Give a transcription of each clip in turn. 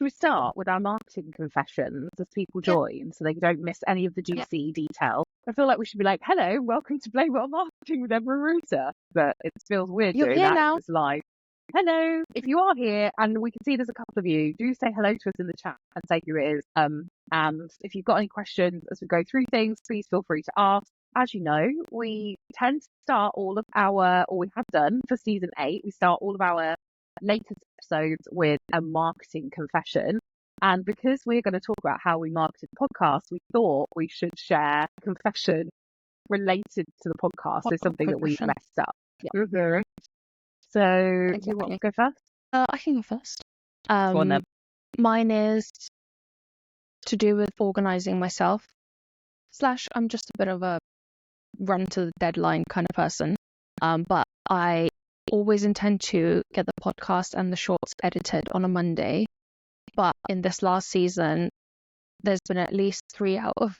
Should we start with our marketing confessions as people join so they don't miss any of the juicy detail? I feel like we should be like, hello, welcome to Playbook Marketing with Emma Ruta. But it feels weird You're doing here that now. 'cause it's live. Hello, if you are here and we can see there's a couple of you, do say hello to us in the chat and say who it is. And if you've got any questions as we go through things, please feel free to ask. As you know, we tend to start all of our, or we have done for season 8, we start all of our latest episodes with a marketing confession. And because we're going to talk about how we marketed the podcast, we thought we should share a confession related to the podcast. So something that we messed up. Yeah. Mm-hmm. So do you want to go first? I can go first. Go on then. Mine is to do with organizing myself. / I'm just a bit of a run to the deadline kind of person. But I always intend to get the podcast and the shorts edited on a Monday. But in this last season, there's been at least 3 out of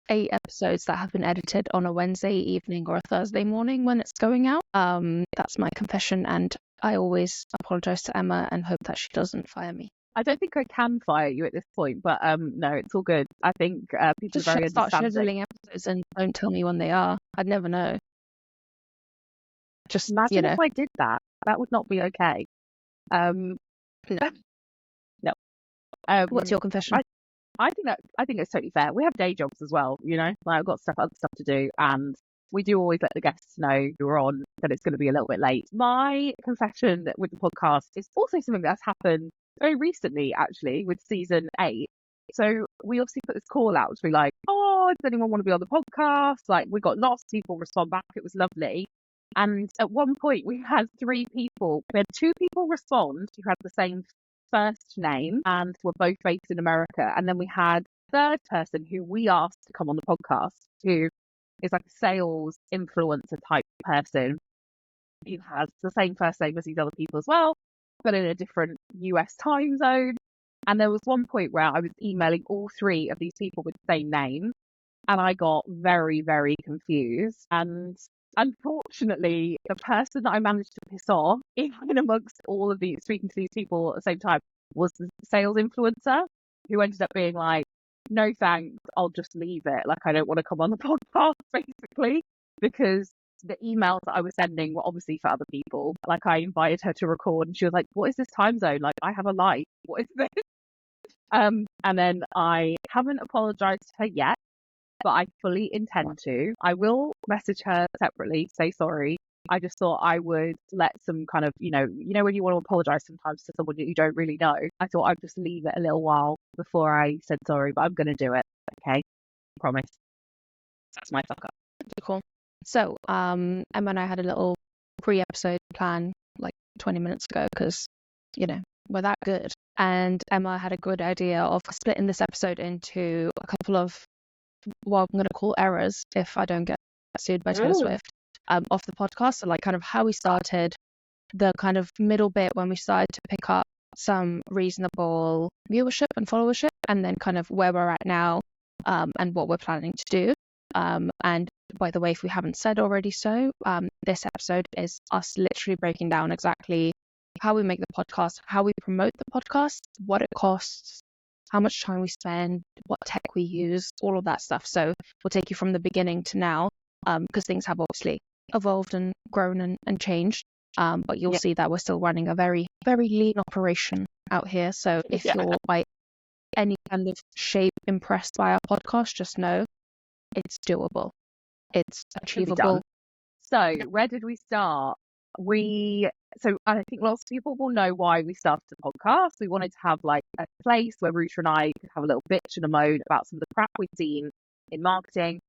8 episodes that have been edited on a Wednesday evening or a Thursday morning when it's going out. That's my confession, and I always apologize to Emma and hope that she doesn't fire me. I don't think I can fire you at this point, but no, it's all good. I think people Just are very start understanding. scheduling episodes and don't tell me when they are. I'd never know. Just Imagine if I did that. That would not be okay. No. What's your confession? I think it's totally fair. We have day jobs as well, you know. Like I've got other stuff to do, and we do always let the guests know who are on that it's going to be a little bit late. My confession with the podcast is also something that's happened very recently, actually, with season 8. So we obviously put this call out to be like, oh, does anyone want to be on the podcast? Like we got lots of people respond back. It was lovely. And at one point we had 3 people. We had 2 people respond who had the same first name and were both based in America. And then we had a third person who we asked to come on the podcast, who is like a sales influencer type person who has the same first name as these other people as well, but in a different US time zone. And there was one point where I was emailing all 3 of these people with the same name, and I got very, very confused. And unfortunately, the person that I managed to piss off, even amongst all of these, speaking to these people at the same time, was the sales influencer, who ended up being like, no thanks, I'll just leave it. Like, I don't want to come on the podcast, basically, because the emails that I was sending were obviously for other people. Like, I invited her to record and she was like, what is this time zone? Like, I have a life. What is this? And then I haven't apologized to her yet, but I fully intend to. I will message her separately, say sorry. I just thought I would let some kind of, you know, when you want to apologize sometimes to someone that you don't really know, I thought I'd just leave it a little while before I said sorry, but I'm going to do it. Okay. Promise. That's my fuck up. Cool. So, Emma and I had a little pre-episode plan like 20 minutes ago because, you know, we're that good. And Emma had a good idea of splitting this episode into a couple of, well, I'm going to call errors if I don't get sued by Taylor Swift, off the podcast. So like kind of how we started, the kind of middle bit when we started to pick up some reasonable viewership and followership, and then kind of where we're at now, and what we're planning to do. And by the way, if we haven't said already so, this episode is us literally breaking down exactly how we make the podcast, how we promote the podcast, what it costs, how much time we spend, what tech we use, all of that stuff. So we'll take you from the beginning to now, because things have obviously evolved and grown and changed. But you'll see that we're still running a very, very lean operation out here. So if you're by any kind of shape impressed by our podcast, just know it's doable. It's achievable. So where did we start? So I think lots of people will know why we started the podcast. We wanted to have like a place where Ruta and I could have a little bitch and a moan about some of the crap we've seen in marketing.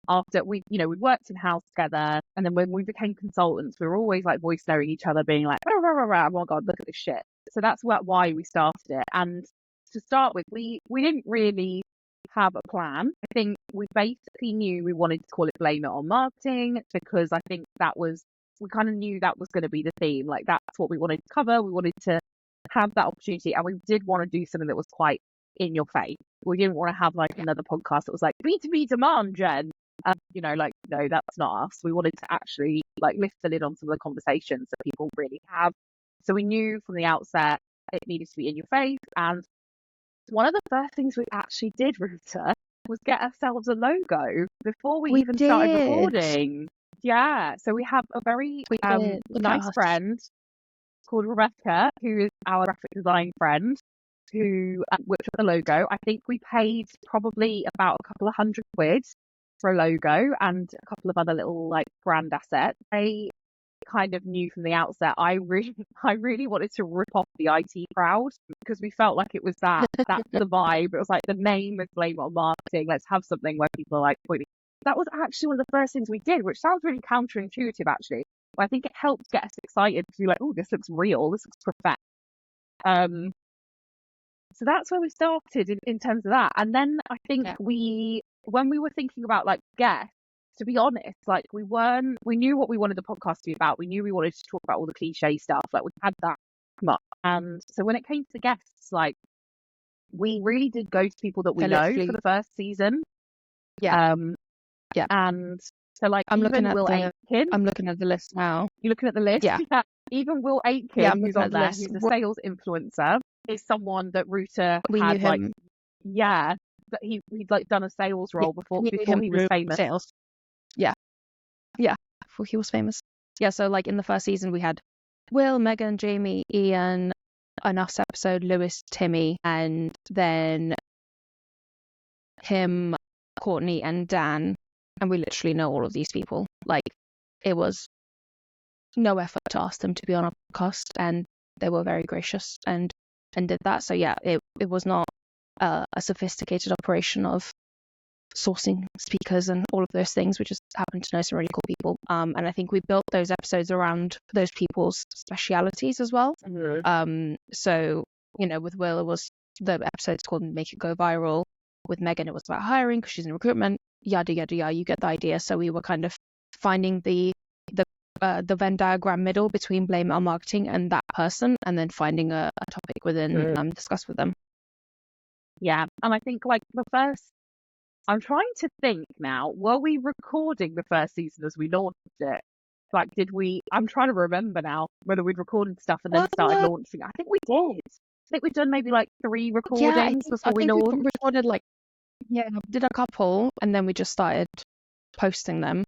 After we worked in house together, and then when we became consultants, we were always like voice noting each other, being like, oh my god, look at this shit. So that's why we started it. And to start with, we didn't really have a plan. I think we basically knew we wanted to call it Blame It on Marketing, because I think we kind of knew that was going to be the theme. Like that's what we wanted to cover. We wanted to have that opportunity, and we did want to do something that was quite in your face. We didn't want to have like another podcast that was like B2B demand gen. No, that's not us. We wanted to actually like lift the lid on some of the conversations that people really have. So we knew from the outset it needed to be in your face, and one of the first things we actually did, Ruta, was get ourselves a logo before we even started did. recording. Yeah, so we have a very We did. Look at nice us. friend called Rebecca, who is our graphic design friend, who whipped up the logo. I think we paid probably about a couple of £100 for a logo and a couple of other little like brand assets. I kind of knew from the outset I really wanted to rip off the IT crowd because we felt like it was that's the vibe. It was like the name is Blame on Marketing. Let's have something where people are like pointing. That was actually one of the first things we did, which sounds really counterintuitive actually. But I think it helped get us excited because we're like, oh, this looks real, this looks perfect. So that's where we started in terms of that. And then I think when we were thinking about like guests, to be honest, like we knew what we wanted the podcast to be about. We knew we wanted to talk about all the cliche stuff. Like we had that come up. And so when it came to guests, like we really did go to people that we know for the first season. Yeah. And so like I'm looking at the list now. You're looking at the list? Yeah. Even Will Aitken, who's on there, who's a sales influencer, is someone that Ruta had like, that he'd like done a sales role before he was famous. Sales. Yeah, before he was famous. Yeah, so like in the first season we had Will, Megan, Jamie, Ian, an us episode, Lewis, Timmy, and then him, Courtney, and Dan. And we literally know all of these people. Like, it was no effort to ask them to be on our podcast, and they were very gracious and did that. So yeah, it was not a sophisticated operation of sourcing speakers and all of those things. We just happened to know some really cool people. And I think we built those episodes around those people's specialities as well. Mm-hmm. So, with Will, it was the episode's called Make It Go Viral. With Megan, it was about hiring because she's in recruitment. Yada yada yada. You get the idea. So we were kind of finding the Venn diagram middle between Blame It on Marketing and that person, and then finding a topic within discuss with them. Yeah, and I think like I'm trying to think now, were we recording the first season as we launched it? Like, I'm trying to remember now whether we'd recorded stuff and then started launching. I think we did. I think we've done maybe like 3 recordings before we launched. We recorded did a couple, and then we just started posting them.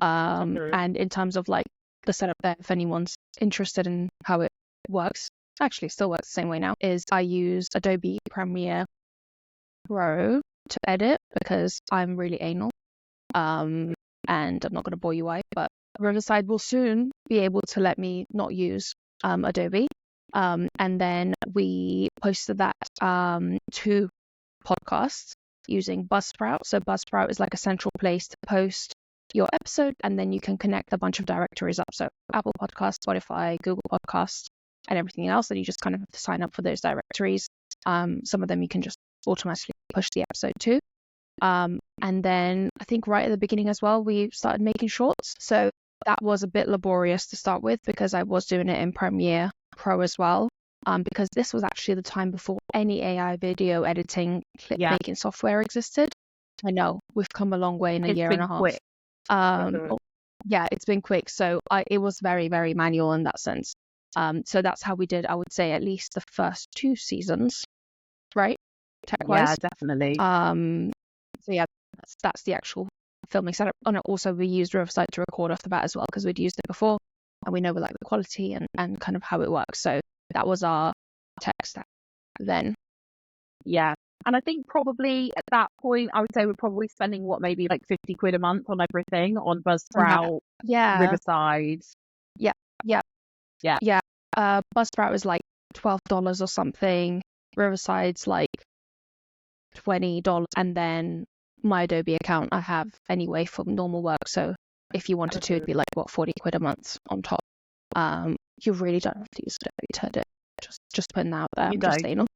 And in terms of like the setup there, if anyone's interested in how it works, actually still works the same way now, is I use Adobe Premiere Pro to edit because I'm really anal. And I'm not going to bore you why, but Riverside will soon be able to let me not use Adobe. And then we posted that to podcasts using Buzzsprout. So Buzzsprout is like a central place to post your episode, and then you can connect a bunch of directories up. So Apple Podcasts, Spotify, Google Podcasts, and everything else. And you just kind of have to sign up for those directories. Some of them you can just automatically push the episode to. And then I think right at the beginning as well, we started making shorts. So that was a bit laborious to start with because I was doing it in Premiere Pro as well. Because this was actually the time before any AI video editing clip making software existed. I know we've come a long way in a year and a half. Quick. Yeah, it's been quick. So it was very, very manual in that sense. So that's how we did, I would say, at least the first 2 seasons, right? Tech-wise. Yeah, definitely. So yeah, that's the actual filming setup. Oh no, also we used Riverside to record off the bat as well because we'd used it before, and we know we like the quality and kind of how it works. So that was our tech stack then. Yeah. And I think probably at that point, I would say we're probably spending maybe like £50 a month on everything, on Buzzsprout, Riverside. Yeah. Buzzsprout is like $12 or something. Riverside's like $20, and then my Adobe account I have anyway for normal work. So if you wanted to, it'd be like £40 a month on top. You really don't have to use Adobe to do it. Just putting that out there. Just anal.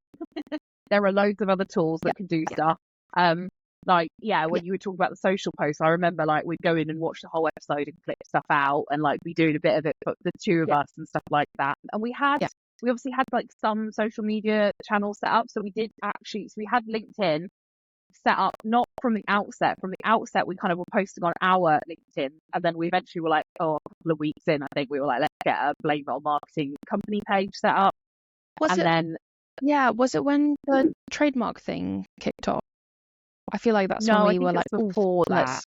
There are loads of other tools that can do stuff. When you were talking about the social posts, I remember like we'd go in and watch the whole episode and clip stuff out and like be doing a bit of it for the 2 of us and stuff like that. And we obviously had like some social media channels set up. So we had LinkedIn set up, not from the outset. From the outset, we kind of were posting on our LinkedIn, and then we eventually were like, a couple of weeks in, I think we were like, let's get a Blame It on Marketing company page set up. Yeah, was it when the trademark thing kicked off? I feel like that's when No, I we think were it like, was oh, before that.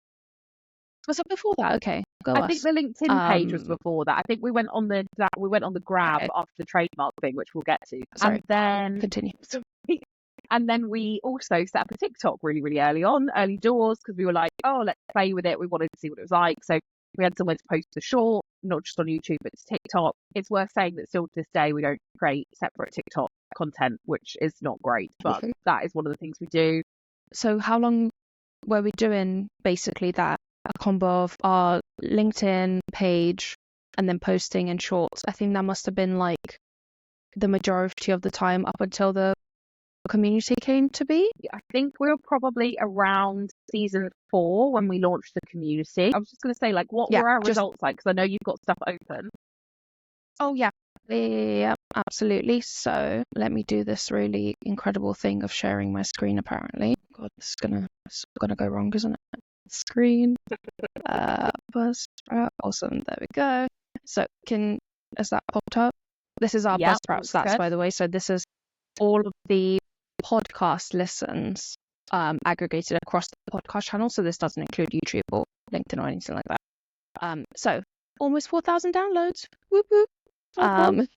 Was it before that? Okay, go I think us. the LinkedIn page was Um, before that. I think we went on the grab okay, after the trademark thing, which we'll get to. sorry, And then continue. and then we also set up a TikTok really, really early on, early doors, because we were like, oh, let's play with it. We wanted to see what it was like. So we had somewhere to post the short, not just on YouTube, but to TikTok. It's worth saying that still to this day, we don't create separate TikTok content, which is not great, but that is one of the things we do. So how long were we doing basically that? A combo of our LinkedIn page and then posting in shorts. I think that must have been like the majority of the time up until the community came to be. I think we were probably around season 4 when we launched the community. I was just going to say, like, what Yeah, were our just results like? Because I know you've got stuff open. oh yeah, absolutely. So let me do this really incredible thing of sharing my screen. Apparently, God, this is gonna go wrong, isn't it? Screen, Buzzsprout. Awesome. There we go. So has that popped up? This is our Yeah, Buzzsprout looks stats, good. by the way. So this is all of the podcast listens aggregated across the podcast channel. So this doesn't include YouTube or LinkedIn or anything like that. So almost 4,000 downloads. Whoop whoop.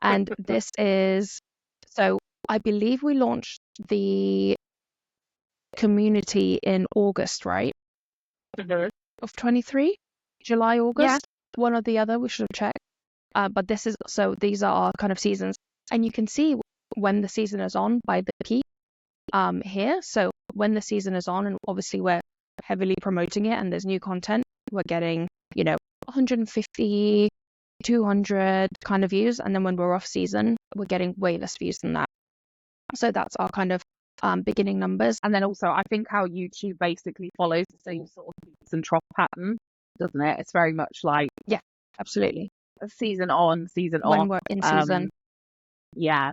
And this is, so I believe we launched the community in August, right? Of 23, July, August, one or the other. We should have checked. But these are our kind of seasons, and you can see when the season is on by the key here. So when the season is on, and obviously we're heavily promoting it, and there's new content, we're getting 150, 200 kind of views, and then when we're off season, we're getting way less views than that. So that's our kind of beginning numbers. And then also, I think how YouTube basically follows the same sort of peaks and trough pattern, doesn't it? It's very much like Absolutely. a season on, season When off. we're in season. Yeah.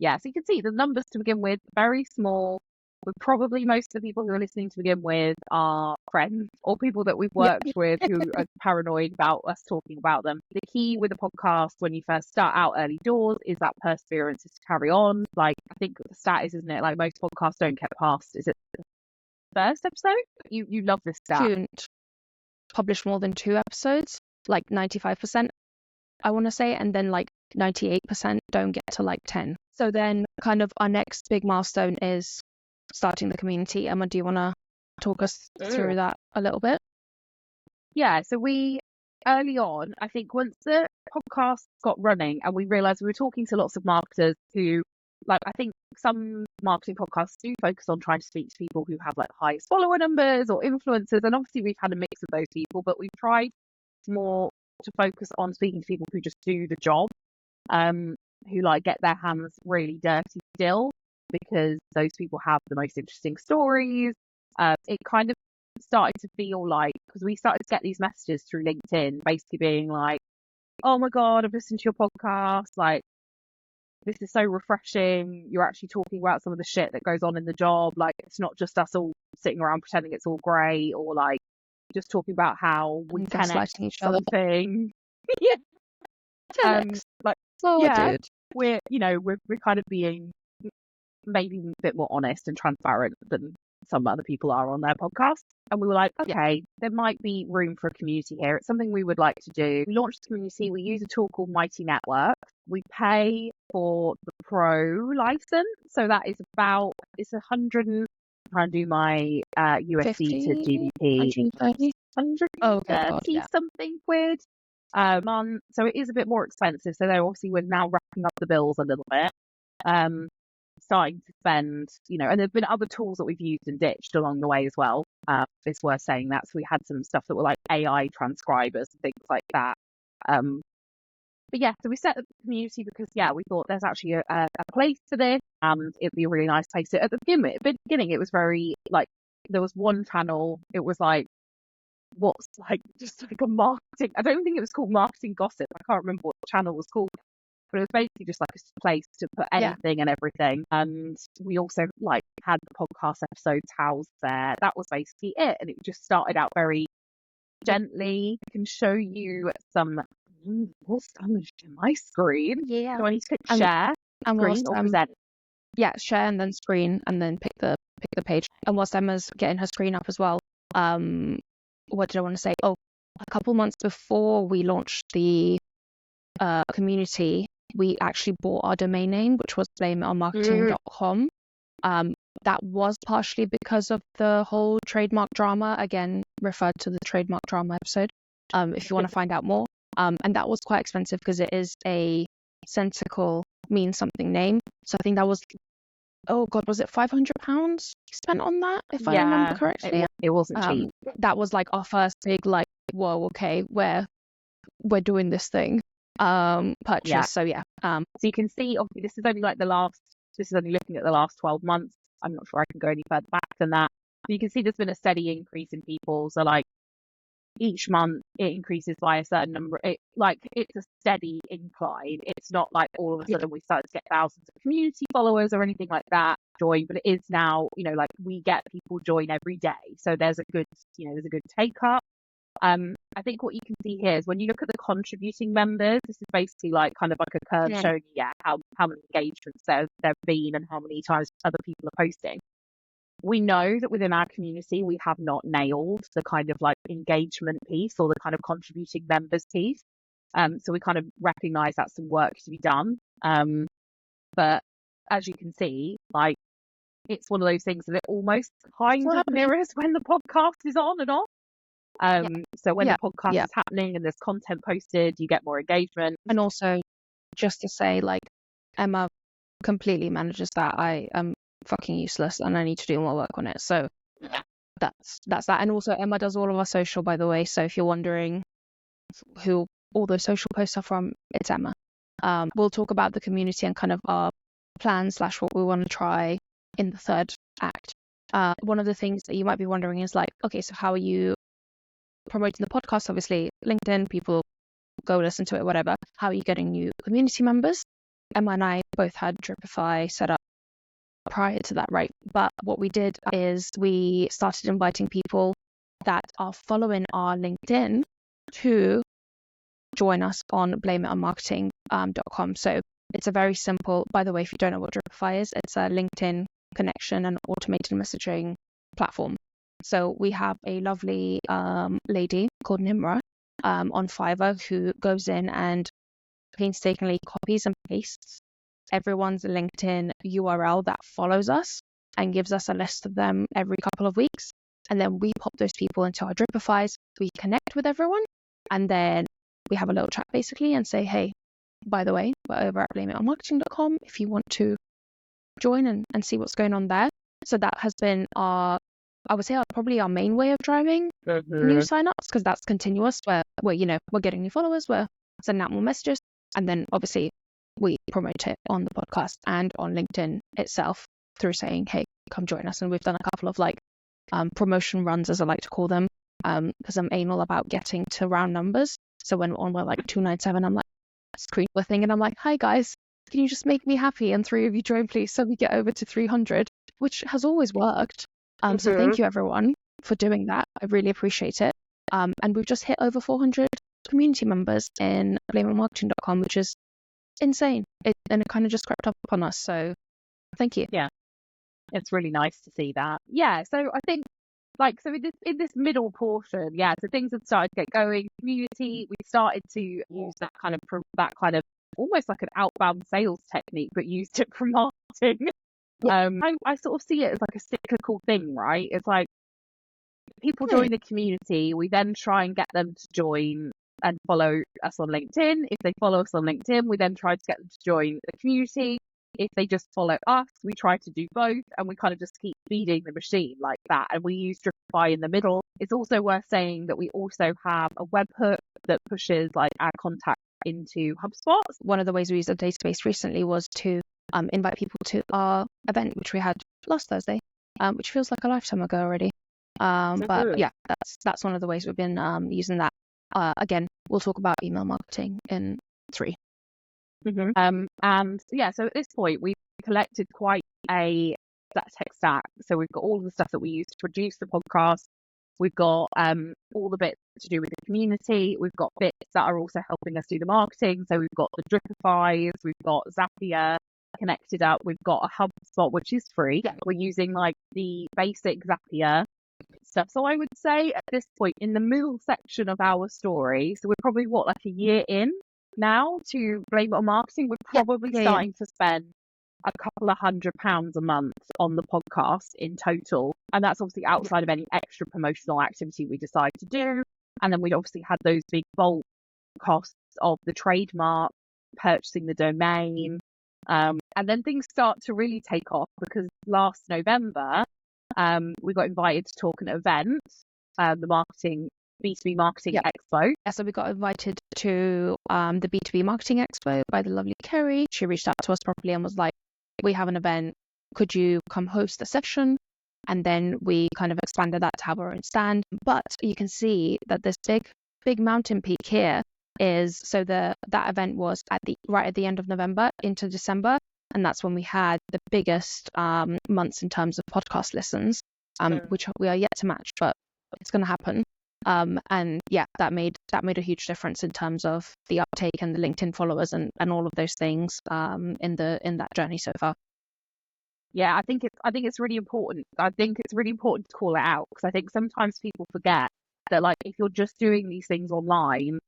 So you can see the numbers to begin with, very small. But probably most of the people who are listening to begin with are friends or people that we've worked with who are paranoid about us talking about them. The key with a podcast when you first start out early doors is that perseverance is to carry on. Like, I think the stat is, isn't it? Like, most podcasts don't get past, is it the first episode? You love this stat. Shouldn't publish more than 2 episodes, like 95%, I want to say, and then like 98% don't get to like 10. So then kind of our next big milestone is starting the community. Emma, do you want to talk us through that a little bit? Yeah, so we early on, I think once the podcast got running and we realized we were talking to lots of marketers who, like, I think some marketing podcasts do focus on trying to speak to people who have like highest follower numbers or influencers. And obviously we've had a mix of those people, but we've tried more to focus on speaking to people who just do the job, who like get their hands really dirty still, because those people have the most interesting stories. It kind of started to feel like, because we started to get these messages through LinkedIn basically being like, oh my God, I've listened to your podcast, like, this is so refreshing. You're actually talking about some of the shit that goes on in the job. Like, it's not just us all sitting around pretending it's all great, or like just talking about how we 10x each other. something. Yeah. 10x. Like, Oh, yeah, dude. we're kind of being maybe a bit more honest and transparent than some other people are on their podcast. And we were like, okay, there might be room for a community here. It's something we would like to do. We launched the community. We use a tool called Mighty Network. We pay for the pro license. So that is about, it's 100, I'm trying to do my USD to GBP. 130 something quid a month. So it is a bit more expensive. So they're obviously, we're now wrapping up the bills a little bit. Starting to spend, and there have been other tools that we've used and ditched along the way as well. It's worth saying that. So we had some stuff that were like AI transcribers and things like that. But yeah, so we set up the community because, we thought there's actually a place for this, and it'd be a really nice place. So at the beginning, it was very like, there was one channel, it was like, what's like just like a marketing, I don't think it was called Marketing Gossip. I can't remember what the channel was called. But it was basically just like a place to put anything and everything. And we also like had the podcast episodes housed there. That was basically it. And it just started out very gently. I can show you some. What's on my screen? Yeah. So I need to click share. And Screen or present? share and then screen and then pick the page. And whilst Emma's getting her screen up as well, what did I want to say? Oh, a couple months before we launched the community, we actually bought our domain name, which was blameonmarketing.com. That was partially because of the whole trademark drama. Again, referred to the trademark drama episode if you want to find out more. And that was quite expensive because it is a Centical means something name. So I think that was, oh God, was it £500 spent on that, if I remember correctly? It wasn't cheap. That was like our first big, like, whoa, okay, we're doing this thing purchase. Yeah. So yeah. So you can see, obviously, this is only looking at the last 12 months. I'm not sure I can go any further back than that. So you can see there's been a steady increase in people. So like each month it increases by a certain number. It's a steady incline. It's not like all of a sudden we started to get thousands of community followers or anything like that join, but it is now, like we get people join every day. So there's a good take up. I think what you can see here is when you look at the contributing members, this is basically like kind of like a curve showing you how many engagements there have been and how many times other people are posting. We know that within our community, we have not nailed the kind of like engagement piece or the kind of contributing members piece. So we kind of recognize that's some work to be done. But as you can see, like it's one of those things that it almost kind of mirrors when the podcast is on and off. So when the podcast is happening and there's content posted, you get more engagement. And also, just to say, like, Emma completely manages that. I am fucking useless and I need to do more work on it. So that's that. And also, Emma does all of our social, by the way. So if you're wondering who all those social posts are from, it's Emma. We'll talk about the community and kind of our plans / what we want to try in the third act. One of the things that you might be wondering is like, okay, so how are you promoting the podcast? Obviously, LinkedIn, people go listen to it, whatever. How are you getting new community members? Emma and I both had Dripify set up prior to that, right? But what we did is we started inviting people that are following our LinkedIn to join us on blameonmarketing.com. So it's a very simple, by the way, if you don't know what Dripify is, it's a LinkedIn connection and automated messaging platform. So we have a lovely lady called Nimra on Fiverr who goes in and painstakingly copies and pastes everyone's LinkedIn URL that follows us and gives us a list of them every couple of weeks. And then we pop those people into our Dripifys, we connect with everyone, and then we have a little chat basically and say, hey, by the way, we're over at blameonmarketing.com if you want to join and see what's going on there. So that has been I would say probably our main way of driving new signups, because that's continuous where we're getting new followers, we're sending out more messages, and then obviously we promote it on the podcast and on LinkedIn itself through saying, hey, come join us. And we've done a couple of like promotion runs, as I like to call them, because I'm anal about getting to round numbers. So when we're like 297, I'm like, screen the thing and I'm like, hi guys, can you just make me happy and 3 of you join please so we get over to 300, which has always worked. So thank you everyone for doing that. I really appreciate it. And we've just hit over 400 community members in blameonmarketing.com, which is insane. And it kind of just crept up upon us. So thank you. Yeah, it's really nice to see that. Yeah, so I think in this middle portion, so things have started to get going. Community, we started to use that kind of almost like an outbound sales technique, but used it for marketing. I sort of see it as like a cyclical thing, right? It's like people join the community, we then try and get them to join and follow us on LinkedIn. If they follow us on LinkedIn, we then try to get them to join the community. If they just follow us, we try to do both, and we kind of just keep feeding the machine like that. And we use Dripify in the middle. It's also worth saying that we also have a webhook that pushes like our contact into HubSpot. One of the ways we used a database recently was to invite people to our event, which we had last Thursday, which feels like a lifetime ago already. But yeah, that's one of the ways we've been using that. Again, we'll talk about email marketing in 3. And yeah, so at this point we've collected quite a tech stack. So we've got all of the stuff that we use to produce the podcast. We've got all the bits to do with the community. We've got bits that are also helping us do the marketing. So we've got the Dripifys, we've got Zapier, connected up. We've got a HubSpot, which is free. Yeah. We're using like the basic Zapier stuff. So I would say at this point in the middle section of our story, so we're probably like a year in now to Blame It on Marketing. We're probably starting to spend a couple of £100 a month on the podcast in total. And that's obviously outside of any extra promotional activity we decide to do. And then we'd obviously had those big bulk costs of the trademark, purchasing the domain. And then things start to really take off because last November, we got invited to talk at an event, the B2B Marketing Expo. Yeah, so we got invited to the B2B Marketing Expo by the lovely Kerry. She reached out to us properly and was like, we have an event, could you come host a session? And then we kind of expanded that to have our own stand. But you can see that this big mountain peak here is, so that event was right at the end of November into December. And that's when we had the biggest months in terms of podcast listens, which we are yet to match, but it's going to happen. And yeah, that made a huge difference in terms of the uptake and the LinkedIn followers and all of those things in that journey so far. Yeah, I think it's really important. I think it's really important to call it out because I think sometimes people forget that like if you're just doing these things online,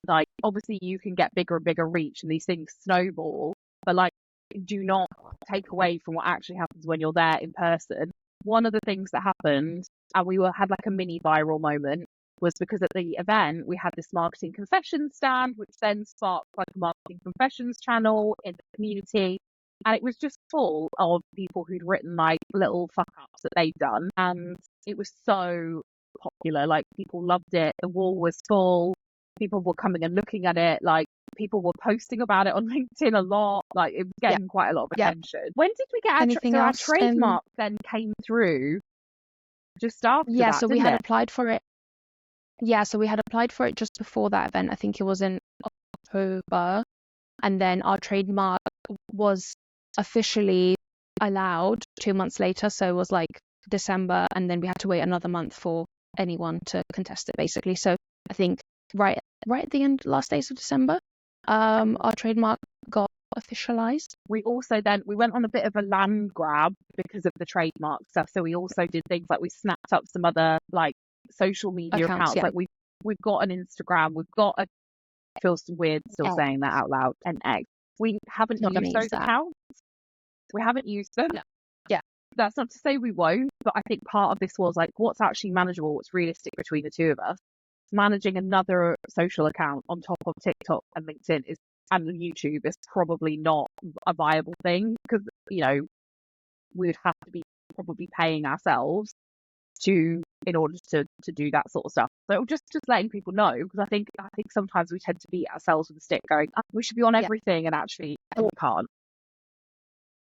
like obviously you can get bigger and bigger reach and these things snowball, but like do not take away from what actually happens when you're there in person. One of the things that happened, and we had like a mini viral moment, was because at the event we had this marketing confessions stand, which then sparked like a marketing confessions channel in the community. And it was just full of people who'd written like little fuck ups that they'd done. And it was so popular. Like people loved it. The wall was full. People were coming and looking at it. Like people were posting about it on LinkedIn a lot. Like it was getting quite a lot of attention. When did we get our trademark then came through just after that? Yeah, so we had applied for it. Yeah, so we had applied for it just before that event. I think it was in October. And then our trademark was officially allowed 2 months later. So it was like December, and then we had to wait another month for anyone to contest it, basically. So I think right at the end, last days of December, our trademark got officialized. We also then we went on a bit of a land grab because of the trademark stuff. So we also did things like we snapped up some other like social media accounts. Yeah. Like we've got an Instagram, we've got a, it feels weird still saying that out loud, an X. We haven't used those accounts. We haven't used them. No. Yeah. That's not to say we won't, but I think part of this was like what's actually manageable, what's realistic between the two of us. Managing another social account on top of TikTok and LinkedIn and YouTube is probably not a viable thing because, you know, we would have to be probably paying ourselves in order to do that sort of stuff. So just letting people know, because I think sometimes we tend to beat ourselves with a stick going, oh, we should be on everything, and actually we can't.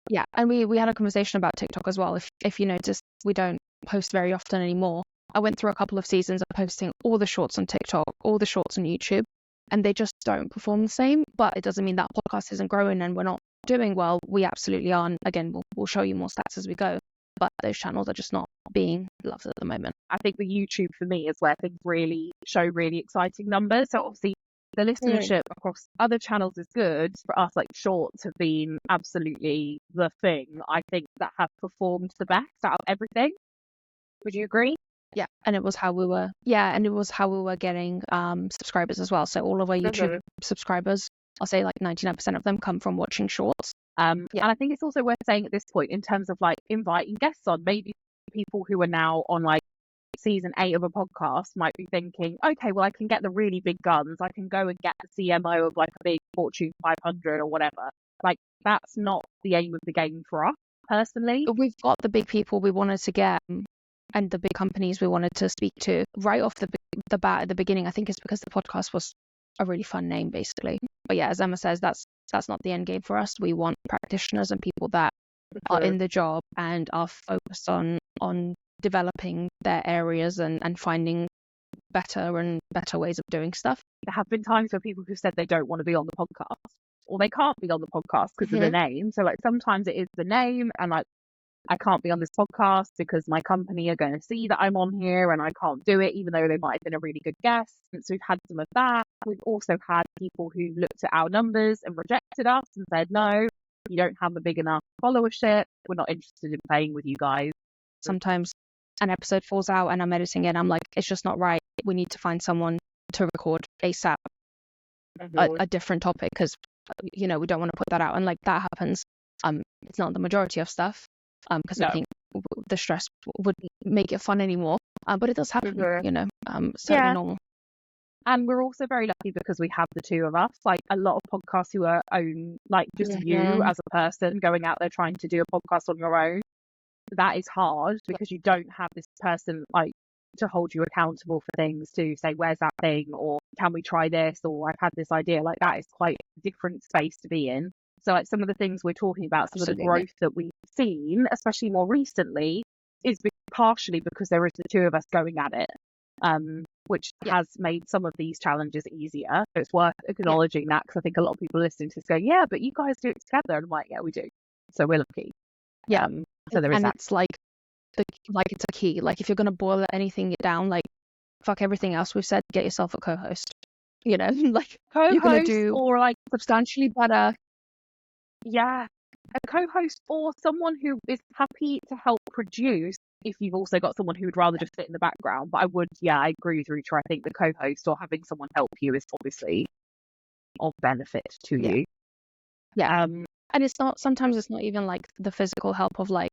Yeah, and we had a conversation about TikTok as well. If you notice, we don't post very often anymore. I went through a couple of seasons of posting all the shorts on TikTok, all the shorts on YouTube, and they just don't perform the same. But it doesn't mean that podcast isn't growing and we're not doing well. We absolutely are. And again, we'll show you more stats as we go. But those channels are just not being loved at the moment. I think the YouTube for me is where things really show really exciting numbers. So obviously the listenership across other channels is good. For us, like shorts have been absolutely the thing. I think that have performed the best out of everything. Would you agree? Yeah, and it was how we were getting subscribers as well. So all of our YouTube subscribers, I'll say like 99% of them come from watching shorts. And I think it's also worth saying at this point in terms of like inviting guests on, maybe people who are now on like season 8 of a podcast might be thinking, okay, well I can get the really big guns. I can go and get the CMO of like a big Fortune 500 or whatever. Like that's not the aim of the game for us personally. We've got the big people we wanted to get and the big companies we wanted to speak to right off the bat at the beginning. I think it's because the podcast was a really fun name, basically. But yeah, as Emma says, that's not the end game for us. We want practitioners and people that are in the job and are focused on developing their areas and finding better ways of doing stuff. There have been times where people who said they don't want to be on the podcast or they can't be on the podcast because of the name. So like sometimes it is the name and like I can't be on this podcast because my company are going to see that I'm on here and I can't do it, even though they might have been a really good guest. So we've had some of that. We've also had people who looked at our numbers and rejected us and said, no, you don't have a big enough followership, we're not interested in playing with you guys. Sometimes an episode falls out and I'm editing it and I'm like, it's just not right. We need to find someone to record ASAP a different topic because, we don't want to put that out. And like that happens. It's not the majority of stuff because I think the stress wouldn't make it fun anymore. But it does happen, certainly normal. And we're also very lucky because we have the two of us. Like a lot of podcasts who are own, like just you as a person going out there trying to do a podcast on your own. That is hard because you don't have this person like to hold you accountable for things, to say, where's that thing? Or can we try this? Or I've had this idea. Like that is quite a different space to be in. So like some of the things we're talking about, some of the growth that we've seen, especially more recently, is partially because there is the two of us going at it. Which has made some of these challenges easier. So it's worth acknowledging that because I think a lot of people listening to this go, yeah, but you guys do it together. And I'm like, yeah, we do. So we're lucky. Yeah. So there is and that. It's like it's a key. Like if you're going to boil anything down, like fuck everything else we've said, get yourself a co-host. Like Co-host you're going to do or like substantially better. Yeah. A co-host or someone who is happy to help produce if you've also got someone who would rather just sit in the background. But I agree with Ruta. I think the co-host or having someone help you is obviously of benefit to you. Yeah. And sometimes it's not even like the physical help of like,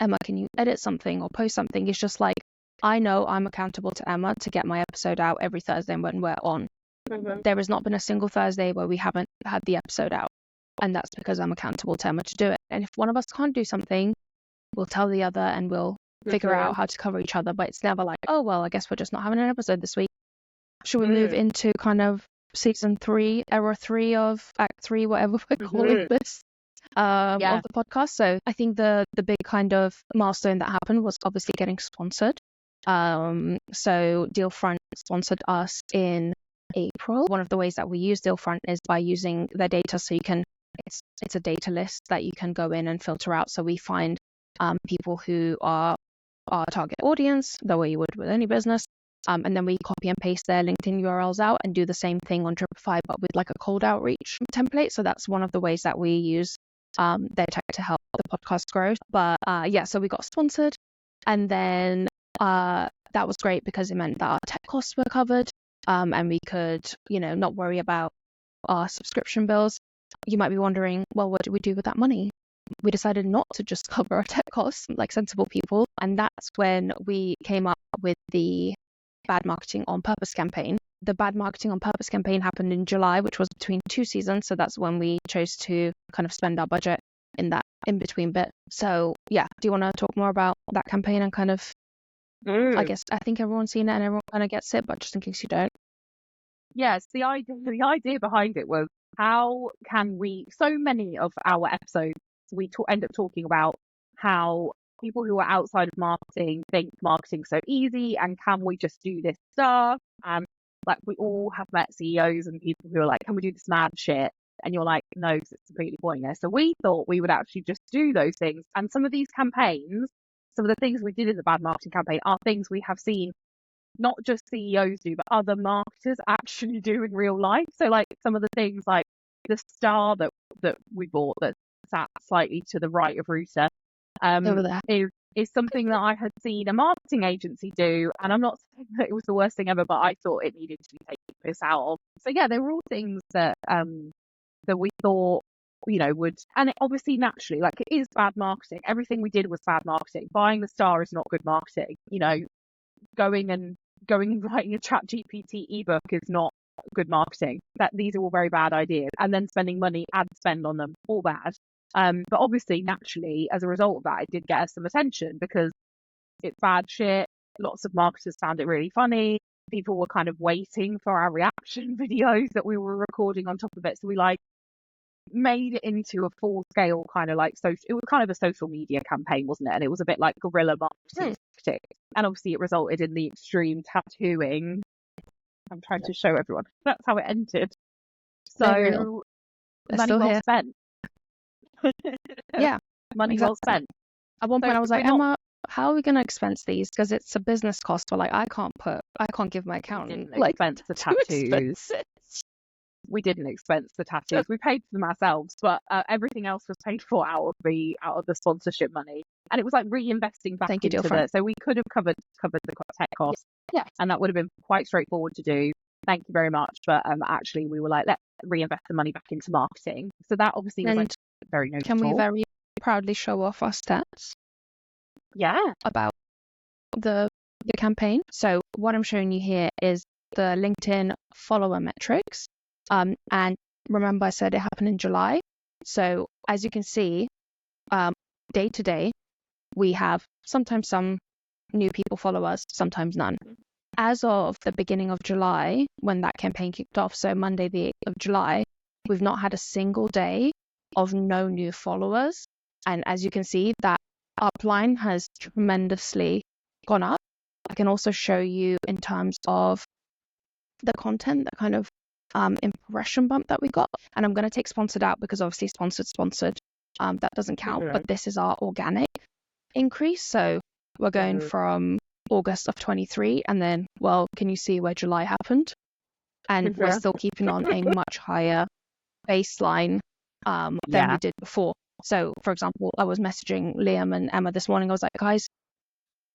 Emma, can you edit something or post something? It's just like, I know I'm accountable to Emma to get my episode out every Thursday when we're on. There has not been a single Thursday where we haven't had the episode out. And that's because I'm accountable to Emma to do it. And if one of us can't do something, we'll tell the other and we'll figure out how to cover each other. But it's never like, oh, well, I guess we're just not having an episode this week. Should we move into kind of season 3, era 3 of act 3, whatever we're calling this, of the podcast? So I think the big kind of milestone that happened was obviously getting sponsored. So Dealfront sponsored us in April. One of the ways that we use Dealfront is by using their data. So you can, it's a data list that you can go in and filter out. So we find people who are our target audience, the way you would with any business. And then we copy and paste their LinkedIn URLs out and do the same thing on Dripify, but with like a cold outreach template. So that's one of the ways that we use their tech to help the podcast grow. But so we got sponsored, and then that was great because it meant that our tech costs were covered, and we could, not worry about our subscription bills. You might be wondering, well, what do we do with that money? We decided not to just cover our tech costs like sensible people, and that's when we came up with the Bad Marketing on Purpose campaign. The Bad Marketing on Purpose campaign happened in July, which was between 2 seasons. So that's when we chose to kind of spend our budget in that in-between bit. So yeah, do you want to talk more about that campaign and kind of, I think everyone's seen it and everyone kind of gets it, but just in case you don't. Yes, the idea behind it was how can we, so many of our episodes, we end up talking about how people who are outside of marketing think marketing's so easy and can we just do this stuff? And like we all have met CEOs and people who are like, can we do this mad shit? And you're like, no, because it's completely pointless. So we thought we would actually just do those things. And some of these campaigns, some of the things we did in the Bad Marketing campaign are things we have seen not just CEOs do, but other marketers actually do in real life. So like some of the things like the star that we bought that sat slightly to the right of Ruta over there is something that I had seen a marketing agency do. And I'm not saying that it was the worst thing ever, but I thought it needed to be taken piss out of. So yeah, they were all things that that we thought, would, and it obviously naturally, like it is bad marketing. Everything we did was bad marketing. Buying the star is not good marketing. Going and writing a ChatGPT ebook is not good marketing. That these are all very bad ideas. And then spending money, ad spend on them, all bad. But obviously, naturally, as a result of that, it did get us some attention because it's bad shit. Lots of marketers found it really funny. People were kind of waiting for our reaction videos that we were recording on top of it. So we made it into a full scale kind of like it was kind of a social media campaign, wasn't it? And it was a bit like guerrilla marketing. And obviously it resulted in the extreme tattooing. I'm trying to show everyone. That's how it ended. So money well spent. Yeah. Money well spent. At one point I was like, Emma, how are we going to expense these? Because it's a business cost. But like, I can't give my accountant expense the tattoos. we didn't expense the tattoos. We paid for them ourselves, but everything else was paid for out of the sponsorship money. And it was like reinvesting back Thank you, dear into friend. so we could have covered the tech costs. Yes. And that would have been quite straightforward to do. Thank you very much. But actually we were like, let's reinvest the money back into marketing. So that obviously was like very noticeable. Can we very proudly show off our stats? Yeah. About the campaign. So what I'm showing you here is the LinkedIn follower metrics. And remember I said it happened in July. So as you can see, day to day, we have sometimes some new people follow us, sometimes none. As of the beginning of July, when that campaign kicked off, so Monday the 8th of July, we've not had a single day of no new followers. And as you can see, that upline has tremendously gone up. I can also show you in terms of the content, the kind of impression bump that we got. And I'm going to take sponsored out because obviously sponsored, that doesn't count. But this is our organic increase. So we're going from August of 23, and then, well, can you see where July happened? And we're still keeping on a much higher baseline than we did before. So, for example, I was messaging Liam and Emma this morning. I was like, guys,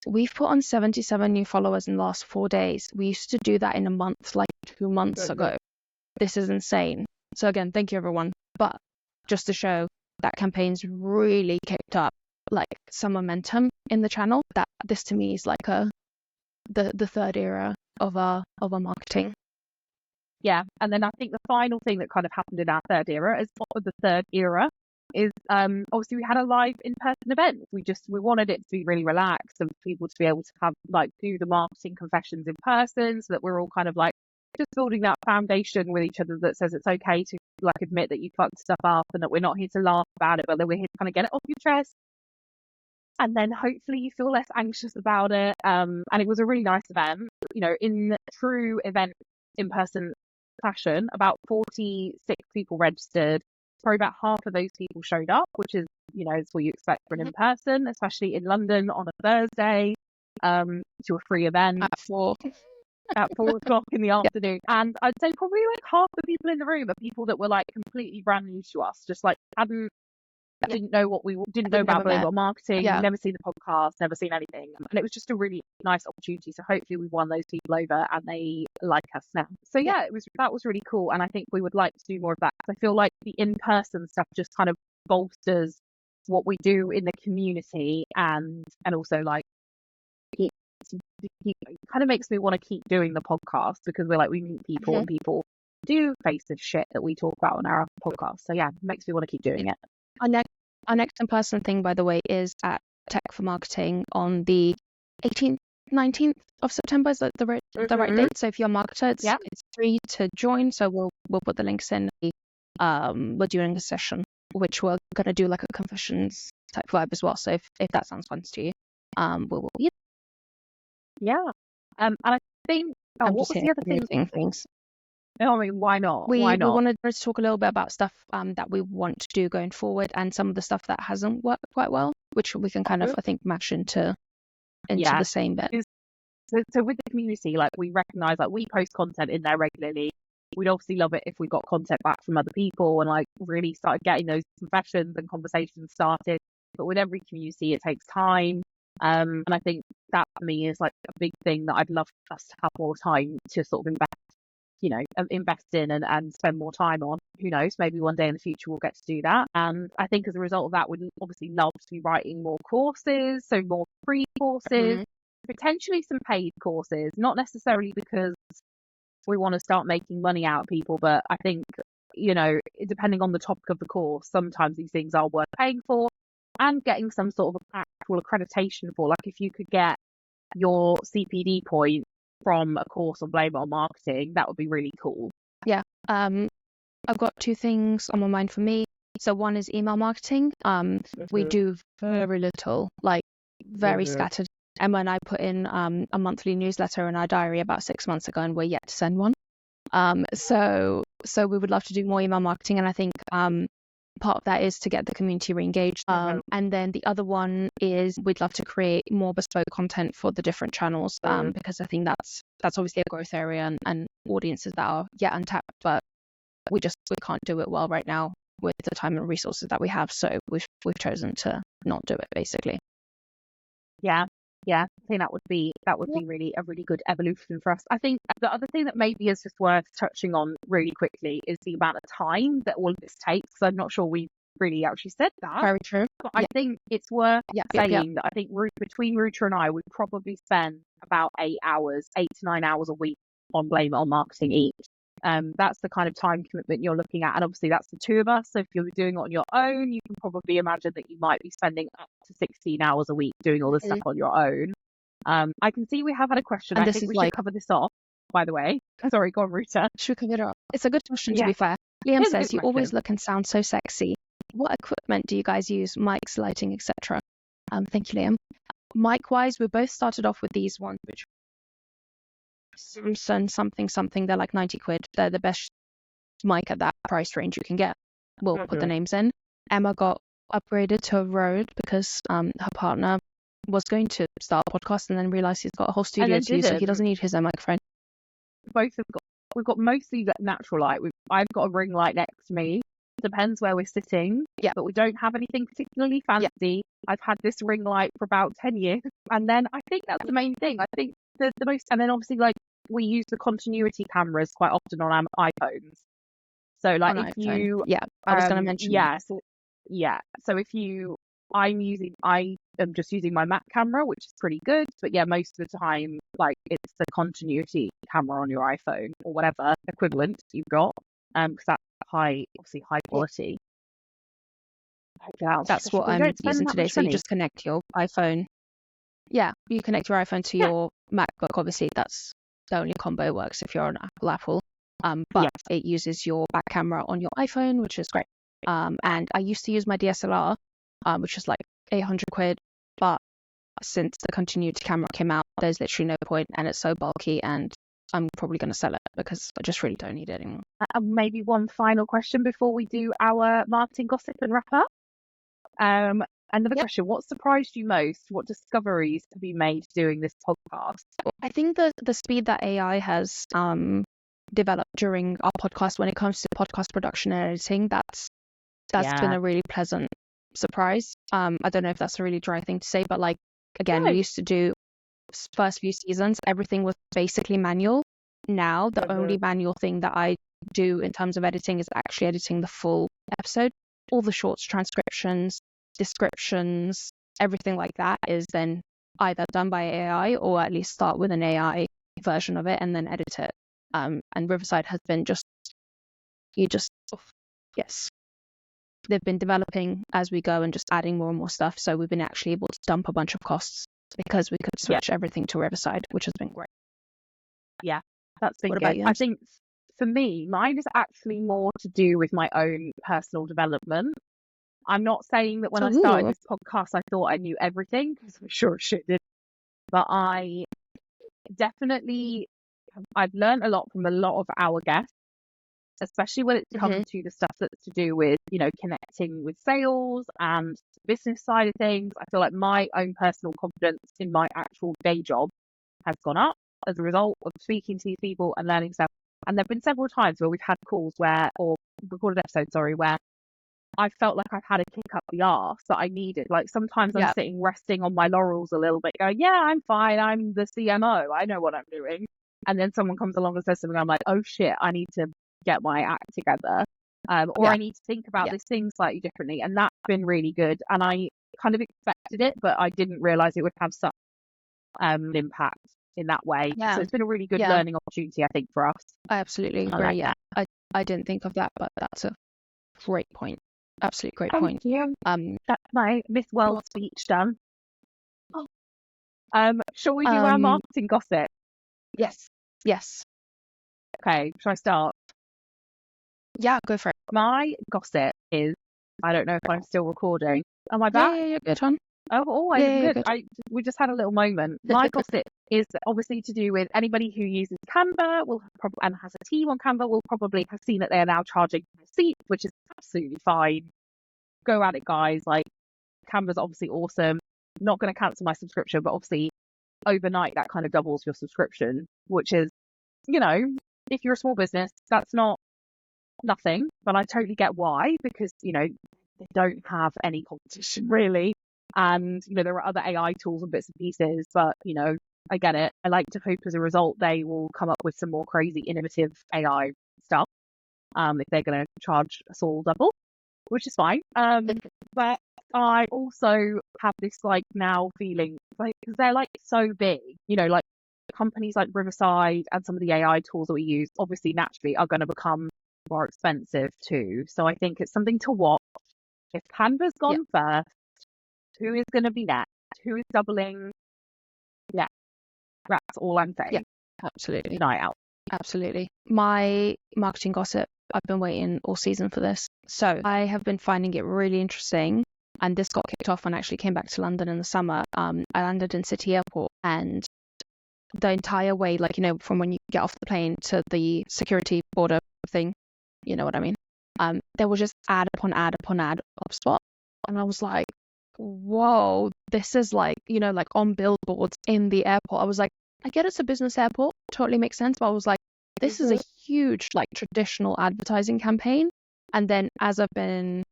we've put on 77 new followers in the last 4 days. We used to do that in a month, like 2 months ago. This is insane. So again, thank you, everyone. But just to show that campaign's really kicked up, like some momentum in the channel. That this to me is like the third era of our marketing. Yeah, and then I think the final thing that kind of happened in our third era is obviously we had a live in-person event. We wanted it to be really relaxed and for people to be able to have like do the marketing confessions in person, so that we're all kind of like just building that foundation with each other that says it's okay to like admit that you fucked stuff up and that we're not here to laugh about it, but that we're here to kind of get it off your chest. And then hopefully you feel less anxious about it. And it was a really nice event, you know, in true event in-person fashion. About 46 people registered. Probably about half of those people showed up, which is, you know, it's what you expect for an in-person, especially in London on a Thursday, to a free event at 4 o'clock in the afternoon. And I'd say probably like half the people in the room are people that were like completely brand new to us, just like didn't know about Playbook marketing, never seen the podcast, never seen anything. And it was just a really nice opportunity. So hopefully we won those people over and they like us now. So that was really cool. And I think we would like to do more of that. I feel like the in-person stuff just kind of bolsters what we do in the community, and also like it kind of makes me want to keep doing the podcast, because we're like, we meet people and people do face the shit that we talk about on our podcast. So yeah, it makes me want to keep doing it. Our next in-person thing, by the way, is at Tech for Marketing on the 18th, 19th of September. Is that the right date? So if you're a marketer, it's free to join. So we'll put the links in. We're doing a session, which we're going to do like a confessions type vibe as well. So if that sounds fun to you, we'll yeah. And I think what was the other things? I mean, why not? We wanted to talk a little bit about stuff that we want to do going forward, and some of the stuff that hasn't worked quite well, which we can kind of, I think, mash into the same bit. So with the community, like we recognise, like we post content in there regularly. We'd obviously love it if we got content back from other people and like really started getting those confessions and conversations started. But with every community, it takes time. And I think that for me is like a big thing that I'd love us to have more time to sort of invest in and spend more time on. Who knows, maybe one day in the future we'll get to do that. And I think as a result of that, we'd obviously love to be writing more courses, so more free courses, potentially some paid courses, not necessarily because we want to start making money out of people, but I think, you know, depending on the topic of the course, sometimes these things are worth paying for and getting some sort of actual accreditation for. Like if you could get your CPD point from a course on Playbook marketing, that would be really cool. Yeah. I've got 2 things on my mind for me. So one is email marketing. We do very little, like very scattered. Emma and I put in a monthly newsletter in our diary about 6 months ago, and we're yet to send one. So we would love to do more email marketing, and I think part of that is to get the community re-engaged. And then the other one is we'd love to create more bespoke content for the different channels, because I think that's obviously a growth area and audiences that are yet untapped, but we can't do it well right now with the time and resources that we have. So we've chosen to not do it, basically. Yeah. I think that would be really a really good evolution for us. I think the other thing that maybe is just worth touching on really quickly is the amount of time that all of this takes. I'm not sure we really actually said that. Very true. But I think it's worth saying that I think between Ruta and I would probably spend about 8 to 9 hours a week on Blame It On marketing each. That's the kind of time commitment you're looking at. And obviously that's the two of us. So if you're doing it on your own, you can probably imagine that you might be spending up to 16 hours a week doing all this stuff on your own. I can see we have had a question. And I think we should cover this off, by the way. Sorry, go on, Ruta. Should we cover it off? It's a good question, to be fair. Liam says, you always look and sound so sexy. What equipment do you guys use? Mics, lighting, etc. Thank you, Liam. Mic-wise, we both started off with these ones, which Samsung something. They're like 90 quid. They're the best mic at that price range you can get. We'll put the names in. Emma got upgraded to a Rode because her partner was going to start a podcast and then realized he's got a whole studio to use, so he doesn't need his own microphone. We've got mostly natural light. I've got a ring light next to me. Depends where we're sitting. Yeah, but we don't have anything particularly fancy. Yeah. I've had this ring light for about 10 years, and then I think that's the main thing. I think the most, and then obviously like we use the continuity cameras quite often on our iPhones. So like if you, I was going to mention. So if you, I am just using my Mac camera, which is pretty good. But yeah, most of the time, like it's the continuity camera on your iPhone or whatever equivalent you've got, because that's obviously high quality. That's what I'm using today. So you just connect your iPhone. Yeah, you connect your iPhone to your MacBook. Obviously, that's the only combo works if you're on Apple. But it uses your back camera on your iPhone, which is great. And I used to use my DSLR, which is like 800 quid. But since the continuity camera came out, there's literally no point, and it's so bulky, and I'm probably going to sell it because I just really don't need it anymore. Maybe one final question before we do our marketing gossip and wrap up. Another question: what surprised you most? What discoveries have you made doing this podcast? I think the speed that AI has developed during our podcast when it comes to podcast production and editing, that's been a really pleasant surprise. I don't know if that's a really dry thing to say, but like again, we used to do first few seasons, everything was basically manual. Now the only manual thing that I do in terms of editing is actually editing the full episode. All the shorts, transcriptions, descriptions, everything like that is then either done by AI or at least start with an AI version of it and then edit it. And Riverside has been they've been developing as we go and just adding more and more stuff. So we've been actually able to dump a bunch of costs because we could switch everything to Riverside, which has been great. Yeah, that's been good. About you? I think for me, mine is actually more to do with my own personal development. I'm not saying that when I started this podcast, I thought I knew everything, because I'm sure shit did. But I've learned a lot from a lot of our guests, especially when it comes to the stuff that's to do with, connecting with sales and business side of things. I feel like my own personal confidence in my actual day job has gone up as a result of speaking to these people and learning stuff. And there have been several times where we've had calls where I felt like I've had a kick up the arse that I needed. Like sometimes I'm sitting resting on my laurels a little bit, going, yeah, I'm fine. I'm the CMO. I know what I'm doing. And then someone comes along and says something, I'm like, oh shit, I need to get my act together. Or I need to think about this thing slightly differently. And that's been really good. And I kind of expected it, but I didn't realize it would have such impact in that way. So it's been a really good learning opportunity, I think, for us. I absolutely agree. I didn't think of that, but that's a great point. Absolute great point. That's my Miss World speech done. Shall we do our marketing gossip? Yes. Okay, shall I start? Yeah, go for it. My gossip is, I don't know if I'm still recording. Am I back? Yeah, you're good, hon. Oh, I'm good. We just had a little moment. My gossip is obviously to do with anybody who uses Canva and has a team on Canva will probably have seen that they are now charging per seat, which is absolutely fine. Go at it, guys. Like, Canva's obviously awesome. Not going to cancel my subscription, but obviously overnight that kind of doubles your subscription, which is, if you're a small business, that's not nothing, but I totally get why, because, they don't have any competition really. And, there are other AI tools and bits and pieces, but, I get it. I like to hope as a result they will come up with some more crazy innovative AI stuff, if they're going to charge us all double, which is fine. But I also have this now feeling because they're so big, like companies like Riverside and some of the AI tools that we use obviously naturally are going to become more expensive too. So I think it's something to watch. If Canva's gone first, who is going to be next? Who is doubling? Yeah, that's all I'm saying. Yeah, absolutely. Night out. Absolutely. My marketing gossip, I've been waiting all season for this. So I have been finding it really interesting. And this got kicked off when I actually came back to London in the summer. I landed in City Airport, and the entire way, from when you get off the plane to the security border thing, you know what I mean? There was just ad upon ad upon ad of Spot. And I was like, whoa, this is on billboards in the airport. I was like, I get it's a business airport, totally makes sense. But I was like, this is a huge, traditional advertising campaign. And then as I've been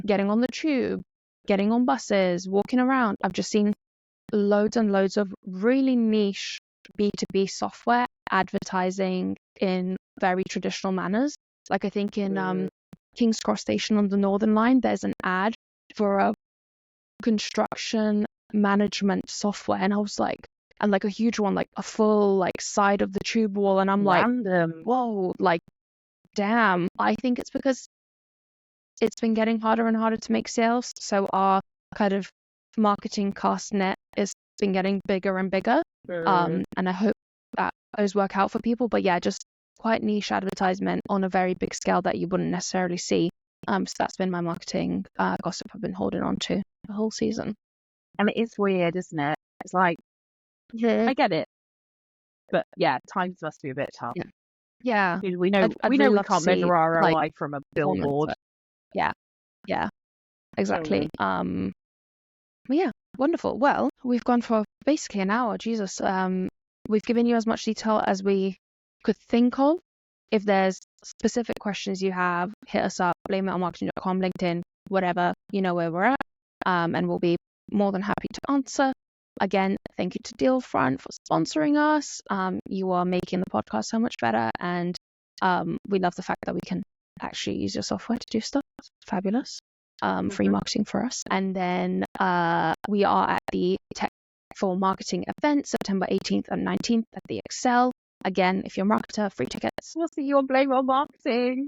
getting on the tube, getting on buses, walking around, I've just seen loads and loads of really niche B2B software advertising in very traditional manners. I think in King's Cross Station on the Northern Line, there's an ad for a construction management software, and I was like, and a huge one, a full side of the tube wall, and I'm Random. whoa, damn. I think it's because it's been getting harder and harder to make sales, so our kind of marketing cast net has been getting bigger and bigger. And I hope that those work out for people. But yeah, just quite niche advertisement on a very big scale that you wouldn't necessarily see. So that's been my marketing gossip I've been holding on to the whole season. And it is weird, isn't it? It's I get it, but yeah, times must be a bit tough. Yeah. We know we can't measure our ROI from a billboard. Yeah, exactly. But yeah, wonderful. Well, we've gone for basically an hour. Jesus. We've given you as much detail as we could think of. If there's specific questions you have, hit us up, blameitoonmarketing.com, LinkedIn, whatever, you know where we're at. And we'll be more than happy to answer. Again, thank you to Dealfront for sponsoring us. You are making the podcast so much better, and we love the fact that we can actually use your software to do stuff. It's fabulous. Free marketing for us. And then we are at the Tech for Marketing event, September 18th and 19th at the Excel. Again, if you're a marketer, free tickets. We'll see you on Blame on Marketing.